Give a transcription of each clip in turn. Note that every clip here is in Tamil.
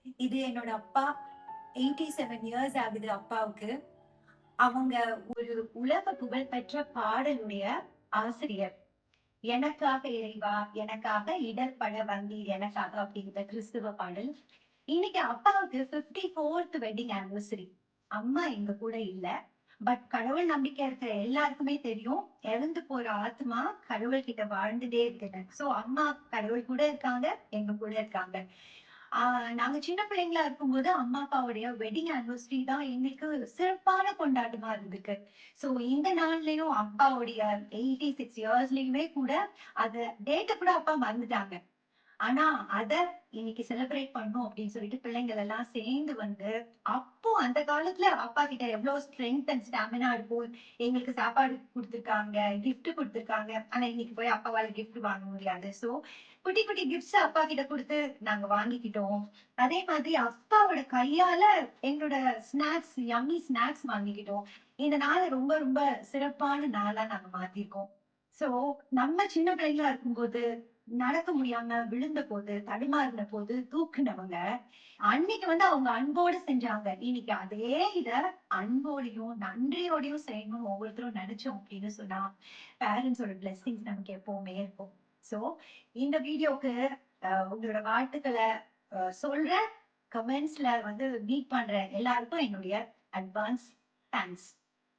இது என்னோட அப்பா. 87 இயர்ஸ் ஆகுது அப்பாவுக்கு. அவங்க ஒரு உலக புகழ்பெற்ற பாடலுடைய ஆசிரியர். எனக்காக இறைவா, எனக்காக இடர்பட வந்தீர் எனக்காக அப்படிங்கிற கிறிஸ்துவ பாடல். இன்னைக்கு அப்பாவுக்கு 54th வெட்டிங் ஆனிவர்சரி. அம்மா எங்க கூட இல்ல. பட் கடவுள் நம்பிக்கை இருக்கிற எல்லாருக்குமே தெரியும். இறந்து போற ஆத்மா கடவுள் கிட்ட வாழ்ந்துட்டே இருக்குன்னு. சோ அம்மா கடவுள் கூட இருக்காங்க, எங்க கூட இருக்காங்க. நாங்க சின்ன பிள்ளைங்களா இருக்கும்போது அம்மா அப்பாவுடைய வெட்டிங் ஆனிவர்சரி தான் எங்களுக்கு சிறப்பான கொண்டாட்டமா இருந்துருக்கு. சோ இந்த நாள்லயும் அப்பாவுடைய 86 இயர்ஸ்லயுமே கூட அத டேட்ட கூட அப்பா மறந்துட்டாங்க. ஆனா அத இன்னைக்கு செலிப்ரேட் பண்ணணும் அப்படின்னு சொல்லிட்டு பிள்ளைங்கள் எல்லாம் சேர்ந்து வந்து, அப்போ அந்த காலத்துல அப்பா கிட்ட எவ்வளவு ஸ்ட்ரென்த் அண்ட் ஸ்டாமினா இருக்கும். எங்களுக்கு சாப்பாடு குடுத்திருக்காங்க, கிஃப்ட் குடுத்திருக்காங்க. ஆனா இன்னைக்கு போய் அப்பாவால கிஃப்ட் வாங்க முடியாது. சோ குட்டி குட்டி கிஃப்ட்ஸ் அப்பா கிட்ட குடுத்து நாங்க வாங்கிக்கிட்டோம். அதே மாதிரி அப்பாவோட கையால எங்களோட ஸ்நாக்ஸ், யம்மி ஸ்நாக்ஸ் வாங்கிக்கிட்டோம். இந்த நாள ரொம்ப ரொம்ப சிறப்பான நாளா நாங்க மாத்திருக்கோம். சோ நம்ம சின்ன பிள்ளைங்களா இருக்கும்போது நடக்க முடியாம விழுந்த போது, தடுமாறின போது தூக்குனவங்க, அன்னைக்கு வந்து அவங்க அன்போட செஞ்சாங்க. இன்னைக்கு அதே இத அன்போடையும், நன்றியோடையும் செய்யணும்னு ஒவ்வொருத்தரும் நெனச்சோம் அப்படின்னு சொன்னா, பேரண்ட்ஸோட பிளெஸிங்ஸ் நமக்கு எப்பவுமே இருக்கும். சோ, இந்த வீடியோக்கு உங்களோட வாழ்த்துக்கள சொல்றேன். கமெண்ட்ஸ்ல வந்து மீட் பண்ற எல்லாருக்கும் என்னுடைய advance thanks.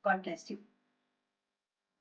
God bless you.